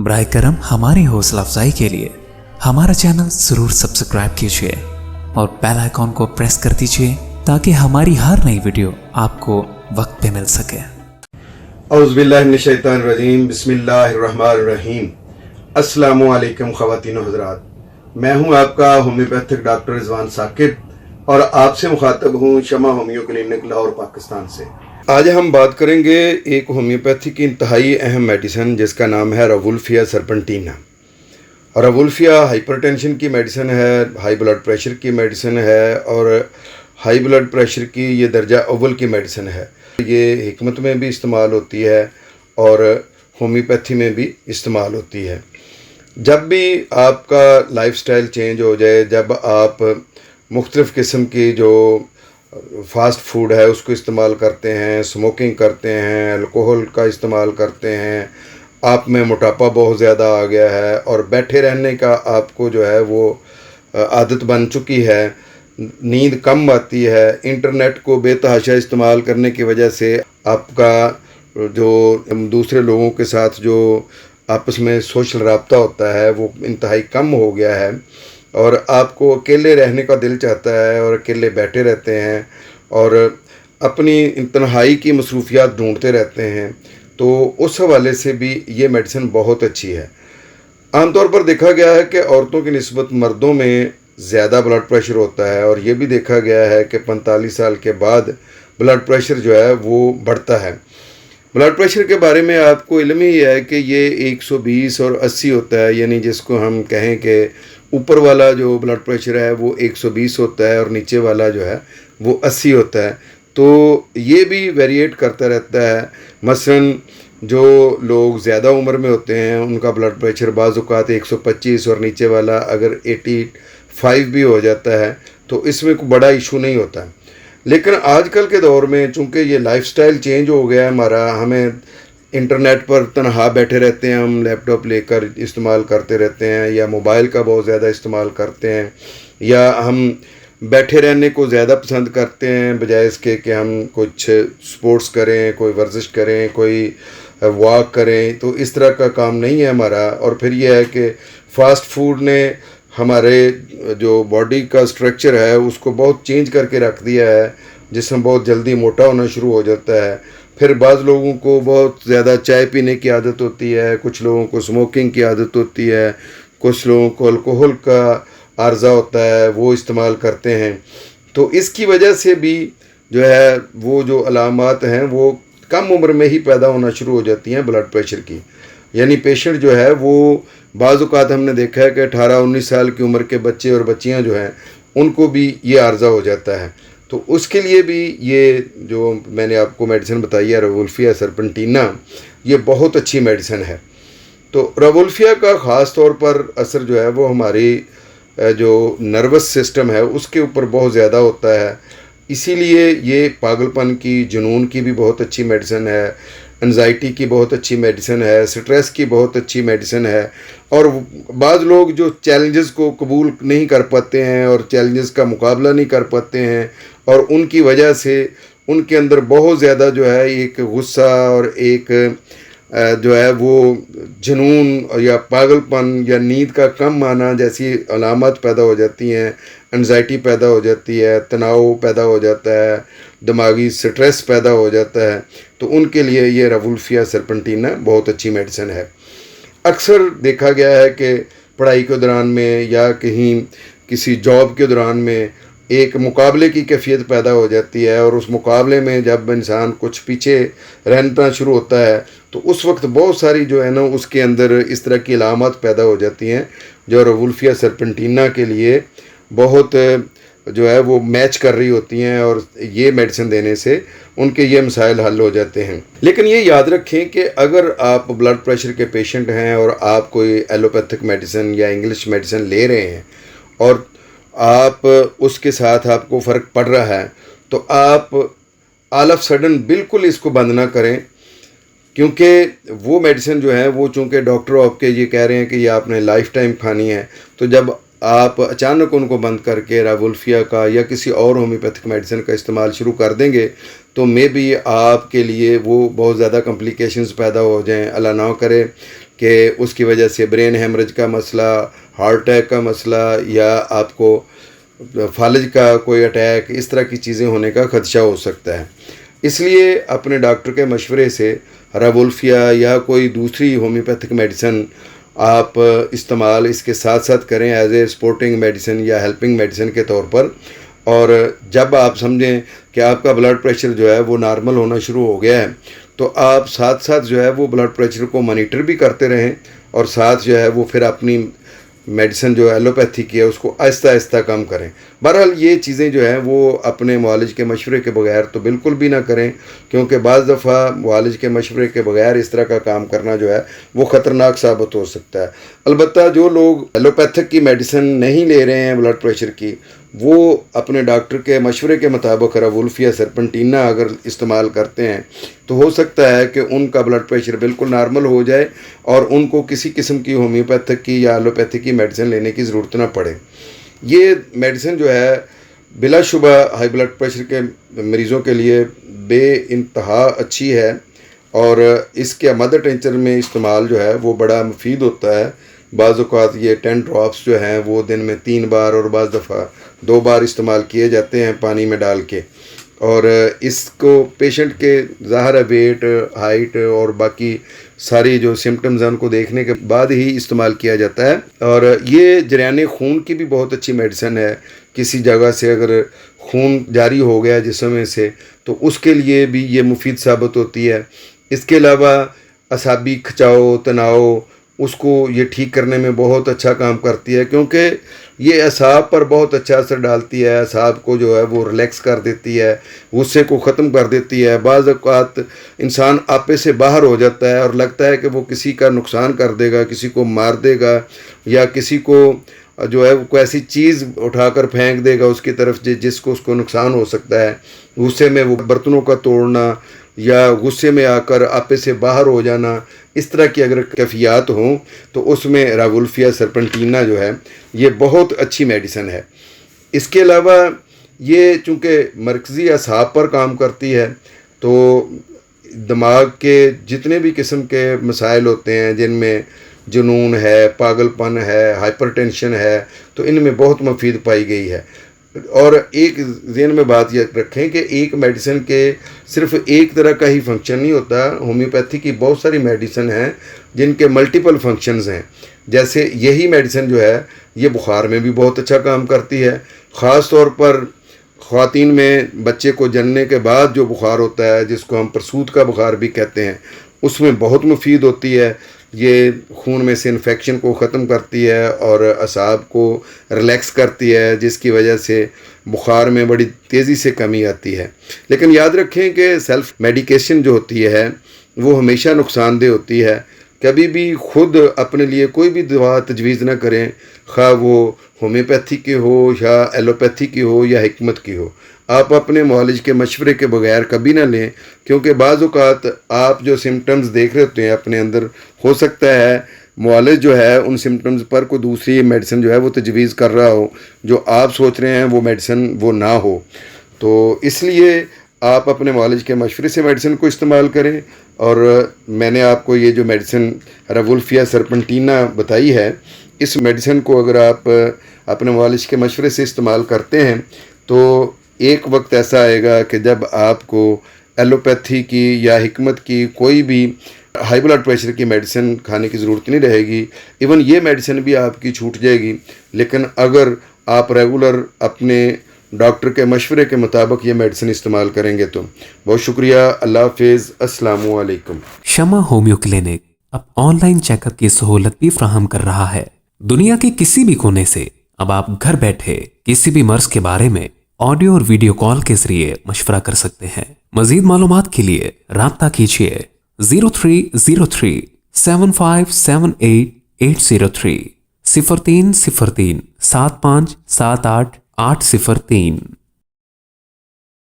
براہ کرم ہماری حوصلہ افزائی کے لیے ہمارا چینل ضرور سبسکرائب کیجیے اور بیل آئیکن کو پریس کر دیجیے تاکہ ہماری ہر نئی ویڈیو آپ کو وقت پہ مل سکے۔ اعوذ باللہ من الشیطان الرجیم، بسم اللہ الرحمن الرحیم۔ السلام علیکم خواتین و حضرات، میں ہوں آپ کا ہومیوپیتھک ڈاکٹر رضوان ثاقب اور آپ سے مخاطب ہوں شمع ہومیو کلینک لاہور پاکستان سے۔ آج ہم بات کریں گے ایک ہومیوپیتھی کی انتہائی اہم میڈیسن جس کا نام ہے راوولفیا سرپنٹینا۔ راوولفیا ہائپر ٹینشن کی میڈیسن ہے، ہائی بلڈ پریشر کی میڈیسن ہے اور ہائی بلڈ پریشر کی یہ درجہ اول کی میڈیسن ہے۔ یہ حکمت میں بھی استعمال ہوتی ہے اور ہومیوپیتھی میں بھی استعمال ہوتی ہے۔ جب بھی آپ کا لائف سٹائل چینج ہو جائے، جب آپ مختلف قسم کی جو فاسٹ فوڈ ہے اس کو استعمال کرتے ہیں، سموکنگ کرتے ہیں، الکوہل کا استعمال کرتے ہیں، آپ میں موٹاپا بہت زیادہ آ گیا ہے اور بیٹھے رہنے کا آپ کو جو ہے وہ عادت بن چکی ہے، نیند کم آتی ہے، انٹرنیٹ کو بے تحاشا استعمال کرنے کی وجہ سے آپ کا جو دوسرے لوگوں کے ساتھ جو آپس میں سوشل رابطہ ہوتا ہے وہ انتہائی کم ہو گیا ہے اور آپ کو اکیلے رہنے کا دل چاہتا ہے اور اکیلے بیٹھے رہتے ہیں اور اپنی تنہائی کی مصروفیات ڈھونڈتے رہتے ہیں، تو اس حوالے سے بھی یہ میڈیسن بہت اچھی ہے۔ عام طور پر دیکھا گیا ہے کہ عورتوں کی نسبت مردوں میں زیادہ بلڈ پریشر ہوتا ہے اور یہ بھی دیکھا گیا ہے کہ 45 سال کے بعد بلڈ پریشر جو ہے وہ بڑھتا ہے۔ بلڈ پریشر کے بارے میں آپ کو علم ہی ہے کہ یہ 120 اور 80 ہوتا ہے، یعنی جس کو ہم کہیں کہ اوپر والا جو بلڈ پریشر ہے وہ 120 ہوتا ہے اور نیچے والا جو ہے وہ 80 ہوتا ہے، تو یہ بھی ویریٹ کرتا رہتا ہے۔ مثلاً جو لوگ زیادہ عمر میں ہوتے ہیں ان کا بلڈ پریشر بعض اوقات 125 اور نیچے والا اگر 85 بھی ہو جاتا ہے تو اس میں کوئی بڑا ایشو نہیں ہوتا ہے۔ لیکن آج کل کے دور میں چونکہ یہ لائف سٹائل چینج ہو گیا ہے ہمارا، ہمیں انٹرنیٹ پر تنہا بیٹھے رہتے ہیں، ہم لیپ ٹاپ لے کر استعمال کرتے رہتے ہیں یا موبائل کا بہت زیادہ استعمال کرتے ہیں یا ہم بیٹھے رہنے کو زیادہ پسند کرتے ہیں بجائے اس کے کہ ہم کچھ سپورٹس کریں، کوئی ورزش کریں، کوئی واک کریں، تو اس طرح کا کام نہیں ہے ہمارا۔ اور پھر یہ ہے کہ فاسٹ فوڈ نے ہمارے جو باڈی کا سٹرکچر ہے اس کو بہت چینج کر کے رکھ دیا ہے، جسم بہت جلدی موٹا ہونا شروع ہو جاتا ہے۔ پھر بعض لوگوں کو بہت زیادہ چائے پینے کی عادت ہوتی ہے، کچھ لوگوں کو سموکنگ کی عادت ہوتی ہے، کچھ لوگوں کو الکوہل کا عارضہ ہوتا ہے وہ استعمال کرتے ہیں، تو اس کی وجہ سے بھی جو ہے وہ جو علامات ہیں وہ کم عمر میں ہی پیدا ہونا شروع ہو جاتی ہیں بلڈ پریشر کی۔ یعنی پیشنٹ جو ہے وہ بعض اوقات ہم نے دیکھا ہے کہ 18-19 سال کی عمر کے بچے اور بچیاں جو ہیں ان کو بھی یہ عارضہ ہو جاتا ہے، تو اس کے لیے بھی یہ جو میں نے آپ کو میڈیسن بتائی ہے راوولفیا سرپنٹینا، یہ بہت اچھی میڈیسن ہے۔ تو راوولفیا کا خاص طور پر اثر جو ہے وہ ہماری جو نروس سسٹم ہے اس کے اوپر بہت زیادہ ہوتا ہے، اسی لیے یہ پاگل پن کی، جنون کی بھی بہت اچھی میڈیسن ہے، انزائٹی کی بہت اچھی میڈیسن ہے، سٹریس کی بہت اچھی میڈیسن ہے۔ اور بعض لوگ جو چیلنجز کو قبول نہیں کر پاتے ہیں اور چیلنجز کا مقابلہ نہیں کر پاتے ہیں اور ان کی وجہ سے ان کے اندر بہت زیادہ جو ہے ایک غصہ اور ایک جو ہے وہ جنون یا پاگل پن یا نیند کا کم آنا جیسی علامات پیدا ہو جاتی ہیں، انزائٹی پیدا ہو جاتی ہے، تناؤ پیدا ہو جاتا ہے، دماغی سٹریس پیدا ہو جاتا ہے، تو ان کے لیے یہ راوولفیا سرپنٹینا بہت اچھی میڈیسن ہے۔ اکثر دیکھا گیا ہے کہ پڑھائی کے دوران میں یا کہیں کسی جاب کے دوران میں ایک مقابلے کی کیفیت پیدا ہو جاتی ہے اور اس مقابلے میں جب انسان کچھ پیچھے رہنا شروع ہوتا ہے تو اس وقت بہت ساری جو ہے نا اس کے اندر اس طرح کی علامات پیدا ہو جاتی ہیں جو راوولفیا سرپنٹینا کے لیے بہت جو ہے وہ میچ کر رہی ہوتی ہیں اور یہ میڈیسن دینے سے ان کے یہ مسائل حل ہو جاتے ہیں۔ لیکن یہ یاد رکھیں کہ اگر آپ بلڈ پریشر کے پیشنٹ ہیں اور آپ کوئی ایلوپیتھک میڈیسن یا انگلش میڈیسن لے رہے ہیں اور آپ اس کے ساتھ آپ کو فرق پڑ رہا ہے تو آپ آل آف سڈن بالکل اس کو بند نہ کریں، کیونکہ وہ میڈیسن جو ہے وہ چونکہ ڈاکٹر آپ کے یہ کہہ رہے ہیں کہ یہ آپ نے لائف ٹائم کھانی ہے، تو جب آپ اچانک ان کو بند کر کے راوولفیا کا یا کسی اور ہومیوپیتھک میڈیسن کا استعمال شروع کر دیں گے تو مے بی آپ کے لیے وہ بہت زیادہ کمپلیکیشنز پیدا ہو جائیں، اللہ نہ کرے کہ اس کی وجہ سے برین ہیمریج کا مسئلہ، ہارٹ اٹیک کا مسئلہ، یا آپ کو فالج کا کوئی اٹیک، اس طرح کی چیزیں ہونے کا خدشہ ہو سکتا ہے۔ اس لیے اپنے ڈاکٹر کے مشورے سے راوولفیا یا کوئی دوسری ہومیوپیتھک میڈیسن آپ استعمال اس کے ساتھ ساتھ کریں ایز اے سپورٹنگ میڈیسن یا ہیلپنگ میڈیسن کے طور پر۔ اور جب آپ سمجھیں کہ آپ کا بلڈ پریشر جو ہے وہ نارمل ہونا شروع ہو گیا ہے تو آپ ساتھ ساتھ جو ہے وہ بلڈ پریشر کو مانیٹر بھی کرتے رہیں، اور ساتھ جو ہے وہ پھر اپنی میڈیسن جو ایلوپیتھی کی ہے اس کو آہستہ آہستہ کم کریں۔ بہرحال یہ چیزیں جو ہیں وہ اپنے معالج کے مشورے کے بغیر تو بالکل بھی نہ کریں، کیونکہ بعض دفعہ معالج کے مشورے کے بغیر اس طرح کا کام کرنا جو ہے وہ خطرناک ثابت ہو سکتا ہے۔ البتہ جو لوگ ایلوپیتھک کی میڈیسن نہیں لے رہے ہیں بلڈ پریشر کی، وہ اپنے ڈاکٹر کے مشورے کے مطابق راوولفیا سرپنٹینا اگر استعمال کرتے ہیں تو ہو سکتا ہے کہ ان کا بلڈ پریشر بالکل نارمل ہو جائے اور ان کو کسی قسم کی ہومیوپیتھک کی یا ایلوپیتھک کی میڈیسن لینے کی ضرورت نہ پڑے۔ یہ میڈیسن جو ہے بلا شبہ ہائی بلڈ پریشر کے مریضوں کے لیے بے انتہا اچھی ہے، اور اس کے مدر ٹینچر میں استعمال جو ہے وہ بڑا مفید ہوتا ہے۔ بعض اوقات یہ 10 ڈراپس جو ہیں وہ دن میں 3 بار اور بعض دفعہ 2 بار استعمال کیے جاتے ہیں پانی میں ڈال کے، اور اس کو پیشنٹ کے ظاہر ویٹ، ہائٹ اور باقی ساری جو سمٹمز ہیں ان کو دیکھنے کے بعد ہی استعمال کیا جاتا ہے۔ اور یہ جریان خون کی بھی بہت اچھی میڈیسن ہے۔ کسی جگہ سے اگر خون جاری ہو گیا جسم میں سے تو اس کے لیے بھی یہ مفید ثابت ہوتی ہے۔ اس کے علاوہ اعصابی کھچاؤ، تناؤ، اس کو یہ ٹھیک کرنے میں بہت اچھا کام کرتی ہے، کیونکہ یہ اعصاب پر بہت اچھا اثر ڈالتی ہے۔ اعصاب کو جو ہے وہ ریلیکس کر دیتی ہے، غصے کو ختم کر دیتی ہے۔ بعض اوقات انسان آپے سے باہر ہو جاتا ہے اور لگتا ہے کہ وہ کسی کا نقصان کر دے گا، کسی کو مار دے گا، یا کسی کو جو ہے کوئی ایسی چیز اٹھا کر پھینک دے گا اس کی طرف جس کو اس کو نقصان ہو سکتا ہے۔ غصے میں وہ برتنوں کا توڑنا یا غصے میں آ کر آپے سے باہر ہو جانا، اس طرح کی اگر کیفیات ہوں تو اس میں راوولفیا سرپنٹینا جو ہے یہ بہت اچھی میڈیسن ہے۔ اس کے علاوہ یہ چونکہ مرکزی اعصاب پر کام کرتی ہے تو دماغ کے جتنے بھی قسم کے مسائل ہوتے ہیں جن میں جنون ہے، پاگل پن ہے، ہائپر ٹینشن ہے، تو ان میں بہت مفید پائی گئی ہے۔ اور ایک ذہن میں بات یہ رکھیں کہ ایک میڈیسن کے صرف ایک طرح کا ہی فنکشن نہیں ہوتا۔ ہومیوپیتھی کی بہت ساری میڈیسن ہیں جن کے ملٹیپل فنکشنز ہیں۔ جیسے یہی میڈیسن جو ہے یہ بخار میں بھی بہت اچھا کام کرتی ہے، خاص طور پر خواتین میں بچے کو جننے کے بعد جو بخار ہوتا ہے جس کو ہم پرسوت کا بخار بھی کہتے ہیں، اس میں بہت مفید ہوتی ہے۔ یہ خون میں سے انفیکشن کو ختم کرتی ہے اور اعصاب کو ریلیکس کرتی ہے، جس کی وجہ سے بخار میں بڑی تیزی سے کمی آتی ہے۔ لیکن یاد رکھیں کہ سیلف میڈیکیشن جو ہوتی ہے وہ ہمیشہ نقصان دہ ہوتی ہے۔ کبھی بھی خود اپنے لیے کوئی بھی دوا تجویز نہ کریں، خواہ وہ ہومیوپیتھی کی ہو یا ایلوپیتھی کی ہو یا حکمت کی ہو۔ آپ اپنے معالج کے مشورے کے بغیر کبھی نہ لیں، کیونکہ بعض اوقات آپ جو سمٹمز دیکھ رہے ہوتے ہیں اپنے اندر، ہو سکتا ہے معالج جو ہے ان سمٹمز پر کوئی دوسری میڈیسن جو ہے وہ تجویز کر رہا ہو، جو آپ سوچ رہے ہیں وہ میڈیسن وہ نہ ہو۔ تو اس لیے آپ اپنے معالج کے مشورے سے میڈیسن کو استعمال کریں۔ اور میں نے آپ کو یہ جو میڈیسن راوولفیا سرپنٹینا بتائی ہے، اس میڈیسن کو اگر آپ اپنے معالج کے مشورے سے استعمال کرتے ہیں تو ایک وقت ایسا آئے گا کہ جب آپ کو ایلوپیتھی کی یا حکمت کی کوئی بھی ہائی بلڈ پریشر کی میڈیسن کھانے کی ضرورت نہیں رہے گی۔ ایون یہ میڈیسن بھی آپ کی چھوٹ جائے گی، لیکن اگر آپ ریگولر اپنے ڈاکٹر کے مشورے کے مطابق یہ میڈیسن استعمال کریں گے تو۔ بہت شکریہ، اللہ حافظ، السلام علیکم۔ شمع ہومیو کلینک اب آن لائن چیک اپ کی سہولت بھی فراہم کر رہا ہے۔ دنیا کے کسی بھی کونے سے اب آپ گھر بیٹھے کسی بھی مرض کے بارے میں آڈیو اور ویڈیو کال کے ذریعے مشورہ کر سکتے ہیں۔ مزید معلومات کے لیے رابطہ کیجیے 0303 7578 803 0303 7578 803۔